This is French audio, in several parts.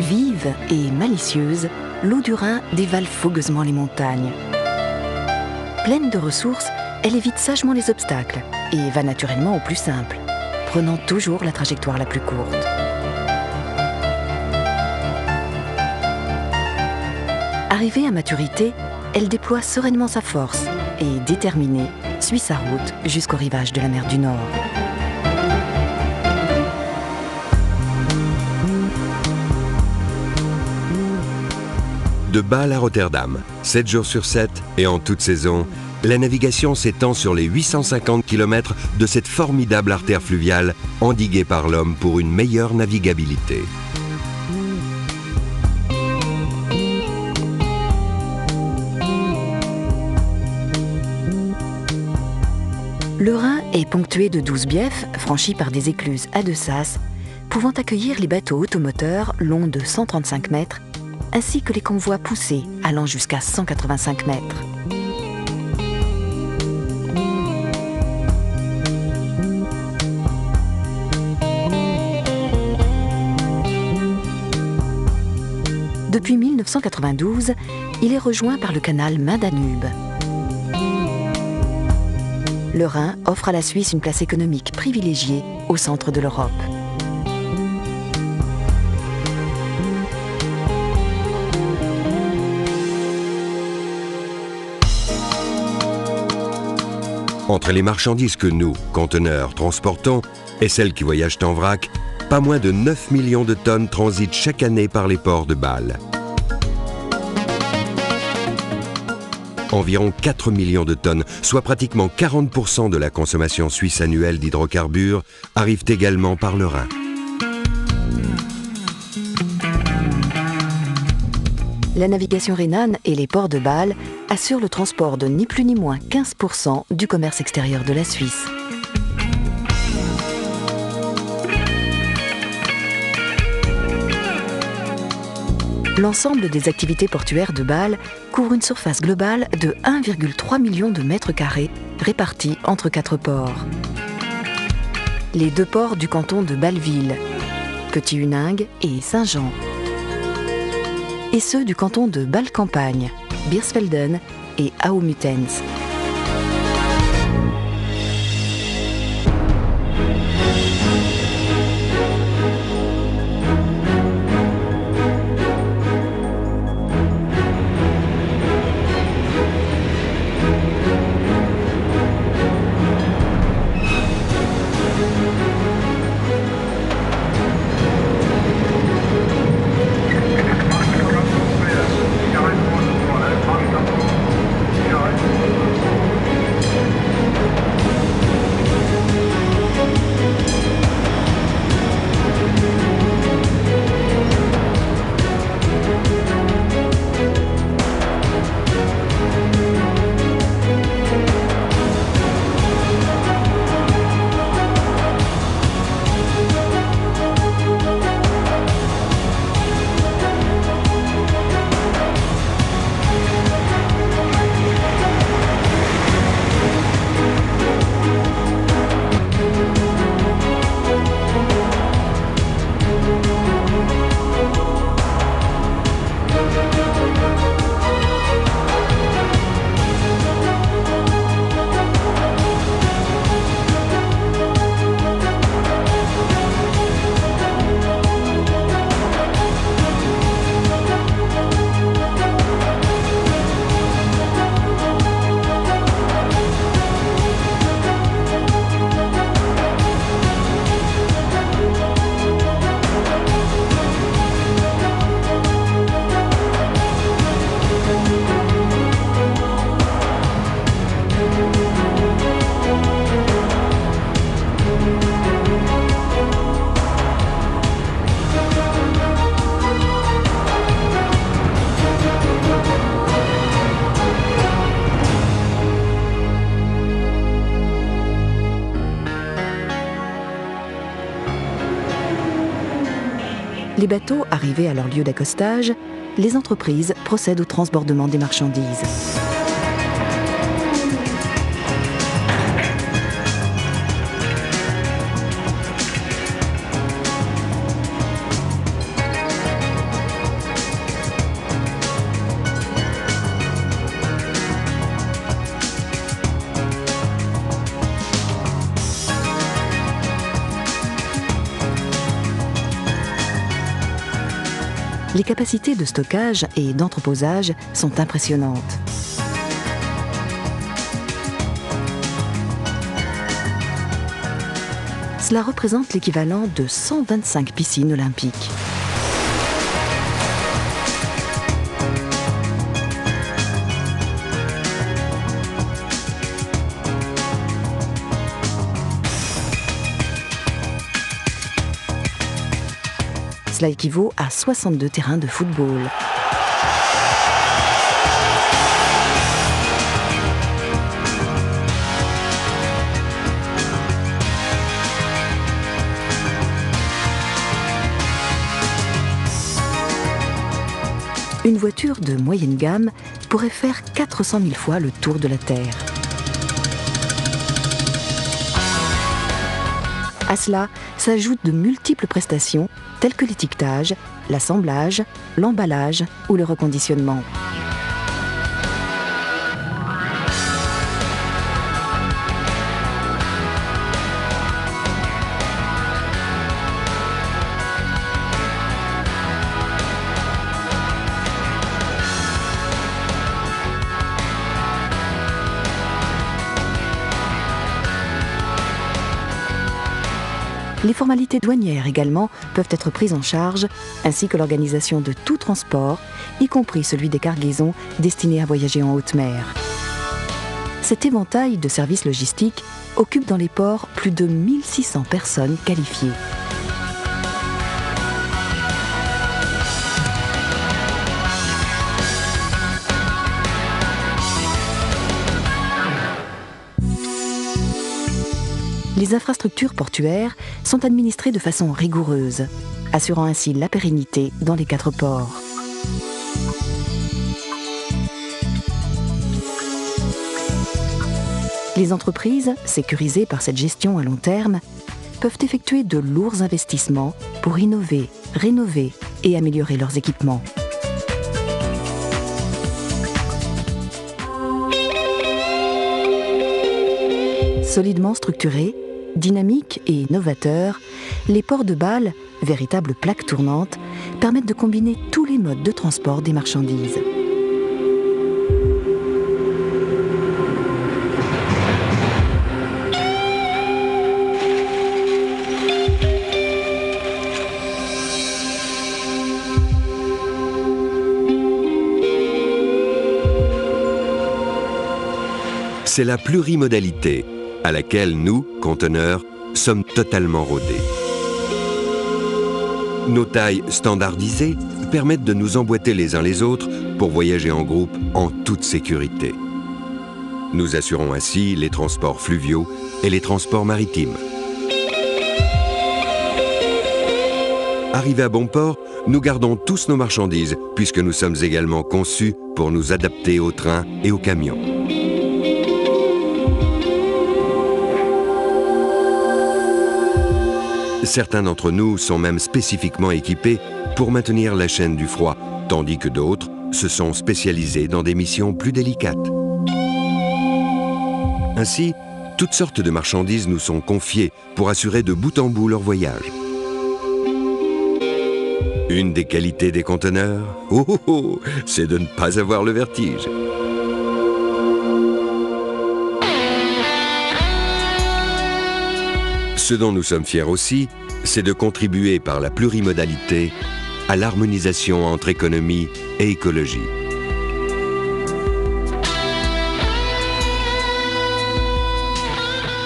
Vive et malicieuse, l'eau du Rhin dévale fougueusement les montagnes. Pleine de ressources, elle évite sagement les obstacles et va naturellement au plus simple, prenant toujours la trajectoire la plus courte. Arrivée à maturité, elle déploie sereinement sa force et, déterminée, suit sa route jusqu'au rivage de la mer du Nord. De Bâle à Rotterdam, 7 jours sur 7 et en toute saison, la navigation s'étend sur les 850 km de cette formidable artère fluviale endiguée par l'homme pour une meilleure navigabilité. Le Rhin est ponctué de 12 biefs franchis par des écluses à deux sas, pouvant accueillir les bateaux automoteurs longs de 135 mètres, ainsi que les convois poussés allant jusqu'à 185 mètres. Depuis 1992, il est rejoint par le canal Main-Danube. Le Rhin offre à la Suisse une place économique privilégiée au centre de l'Europe. Entre les marchandises que nous, conteneurs, transportons et celles qui voyagent en vrac, pas moins de 9 millions de tonnes transitent chaque année par les ports de Bâle. Environ 4 millions de tonnes, soit pratiquement 40% de la consommation suisse annuelle d'hydrocarbures, arrivent également par le Rhin. La navigation rhénane et les ports de Bâle assurent le transport de ni plus ni moins 15% du commerce extérieur de la Suisse. L'ensemble des activités portuaires de Bâle couvre une surface globale de 1,3 million de mètres carrés répartis entre 4 ports. Les 2 ports du canton de Bâle-Ville, Petit-Huningue et Saint-Jean, et ceux du canton de Bâle-Campagne, Birsfelden et Aumutens. Les bateaux arrivés à leur lieu d'accostage, les entreprises procèdent au transbordement des marchandises. Les capacités de stockage et d'entreposage sont impressionnantes. Cela représente l'équivalent de 125 piscines olympiques. Cela équivaut à 62 terrains de football. Une voiture de moyenne gamme pourrait faire 400 000 fois le tour de la Terre. À cela s'ajoutent de multiples prestations telles que l'étiquetage, l'assemblage, l'emballage ou le reconditionnement. Les formalités douanières également peuvent être prises en charge, ainsi que l'organisation de tout transport, y compris celui des cargaisons destinées à voyager en haute mer. Cet éventail de services logistiques occupe dans les ports plus de 1600 personnes qualifiées. Les infrastructures portuaires sont administrées de façon rigoureuse, assurant ainsi la pérennité dans les 4 ports. Les entreprises, sécurisées par cette gestion à long terme, peuvent effectuer de lourds investissements pour innover, rénover et améliorer leurs équipements. Solidement structurés, dynamiques et novateurs, les ports de Bâle, véritables plaques tournantes, permettent de combiner tous les modes de transport des marchandises. C'est la plurimodalité à laquelle nous, conteneurs, sommes totalement rodés. Nos tailles standardisées permettent de nous emboîter les uns les autres pour voyager en groupe en toute sécurité. Nous assurons ainsi les transports fluviaux et les transports maritimes. Arrivés à bon port, nous gardons tous nos marchandises puisque nous sommes également conçus pour nous adapter aux trains et aux camions. Certains d'entre nous sont même spécifiquement équipés pour maintenir la chaîne du froid, tandis que d'autres se sont spécialisés dans des missions plus délicates. Ainsi, toutes sortes de marchandises nous sont confiées pour assurer de bout en bout leur voyage. Une des qualités des conteneurs, c'est de ne pas avoir le vertige. Ce dont nous sommes fiers aussi, c'est de contribuer par la plurimodalité à l'harmonisation entre économie et écologie.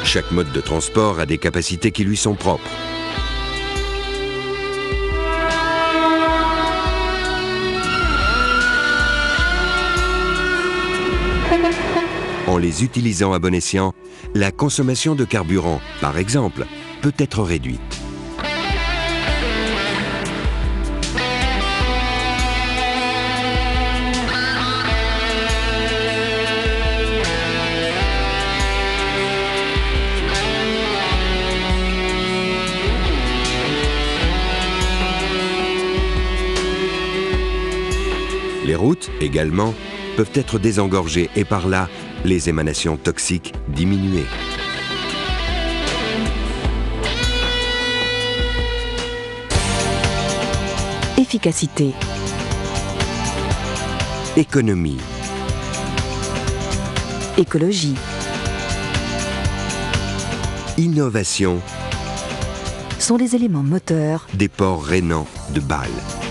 Chaque mode de transport a des capacités qui lui sont propres. En les utilisant à bon escient, la consommation de carburant, par exemple, peut être réduite. Les routes, également, peuvent être désengorgées et par là, les émanations toxiques diminuées. efficacité, Économie, écologie, innovation sont les éléments moteurs des ports rhénans de Bâle.